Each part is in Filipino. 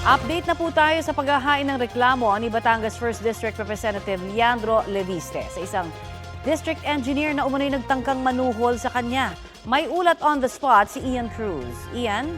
Update na po tayo sa paghahain ng reklamo ni Batangas 1st District Representative Leandro Leviste sa isang district engineer na umano'y nagtangkang manuhol sa kanya. May ulat on the spot si Ian Cruz. Ian?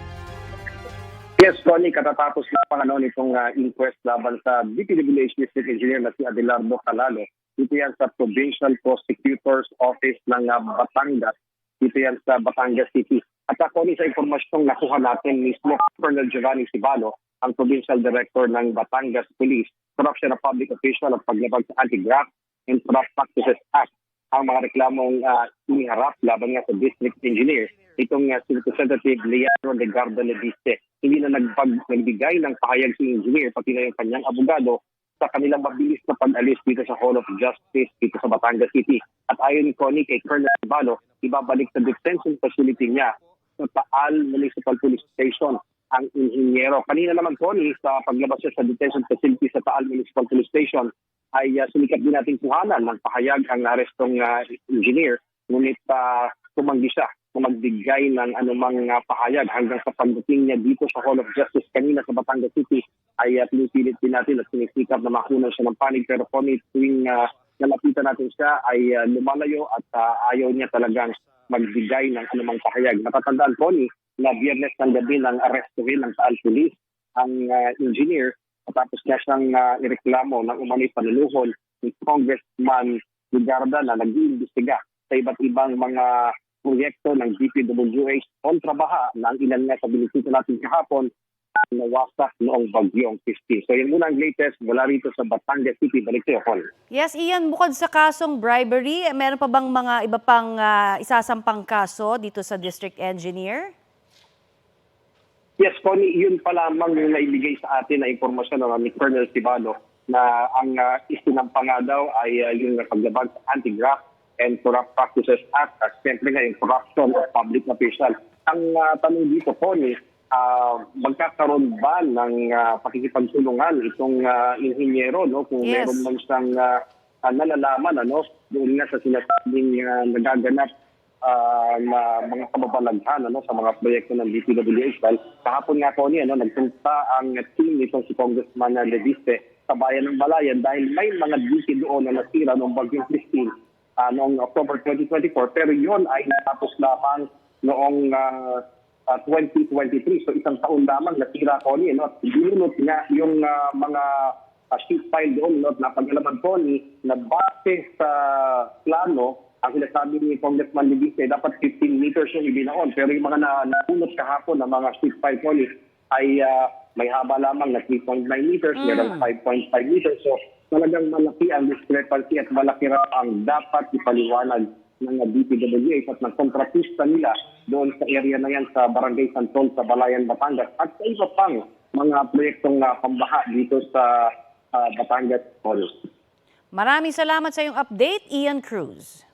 Yes, Tony, katatapos lang nitong inquest laban sa DPWH District Engineer na si Adelardo Calalo. Ito yan sa Provincial Prosecutor's Office ng Batangas. Ito yan sa Batangas City. At ako sa informasyong nakuha natin mismo, Colonel Giovanni Cibalo, ang Provincial Director ng Batangas Police, Corruption of Public Official at paglabag sa Anti-Graft and Corrupt Practices Act. Ang mga reklamong iniharap laban nga sa District Engineer, itong Representative Leandro Legardo Leviste. Hindi na nagbigay ng pahayag si Engineer, pati na yung kanyang abogado, sa kanilang mabilis na pag-alis dito sa Hall of Justice dito sa Batangas City. At ayon ni kay Colonel Cibalo, ibabalik sa detention facility niya sa Taal Municipal Police Station ang inhinyero. Kanina naman, Tony, sa paglabas siya sa detention facility sa Taal Municipal Police Station, ay sumikat din natin kuhanan ng pahayag ang arestong engineer, ngunit tumanggi siya kung magbigay ng anumang pahayag hanggang sa pagdating niya dito sa Hall of Justice kanina sa Batangas City ay pinipilit din natin at sinisikap na makunan siya ng panig. Pero kung tuwing nalapitan natin siya ay lumalayo at ayaw niya talagang magbigay ng anumang pahayag. Natatandaan, Tony, na Biyernes ng gabi ng arestuhin ng Taal Police ang engineer at tapos niya siyang ireklamo ng umano'y panuluhol ni Congressman Ligarda na nag-iimbestiga sa iba't ibang mga proyekto ng DPWH kontra baha na ang ilan nga sa binisita natin kahapon nawasak noong bagyong 50. So yun muna ang latest mula rito sa Batangas City. Balik sa'yo, Paul. Yes, Ian, bukod sa kasong bribery, meron pa bang mga iba pang isasampang kaso dito sa District Engineer? Yes, Connie, yun pa lamang yung naibigay sa atin na impormasyon ni Colonel Cibalo na ang isinampa nga daw ay yung paglabag sa Anti-Graft and Corrupt Practices Act at siyempre nga yung corruption of public official. Ang tanong dito, Connie, magkakaroon ba ng pakikipagsulungan itong inhinyero, no? Kung Yes. meron man siyang nalalaman, doon nga sa sinasabing nagaganap na mga kababalaghan sa mga proyekto ng DPWH. Dahil kahapon nga po niya, nagpunta ang team nitong si Congressman Leviste sa bayan ng Balayan dahil may mga duty doon na nasira noong bagyong Christine noong October 2024. Pero yon ay natapos lamang noong 2023. So isang taon lamang nasira ko niya. At dinunot nga yung mga sheet pile doon na pag-alaman po na base sa plano, ang sinasabi ni Congressman Leviste, dapat 15 meters yung ibinaon. Pero yung mga napunot kahapon na mga sheet pile po ay may haba lamang na 3.9 meters, meron 5.5 meters. So talagang malaki ang discrepancy at malaki raw ang dapat ipaliwanag ng DPWH at ng kontrapista nila doon sa area na yan sa Barangay Santol sa Balayan, Batangas at sa iba pang mga proyektong pambaha dito sa Batangas. Maraming salamat sa iyong update, Ian Cruz.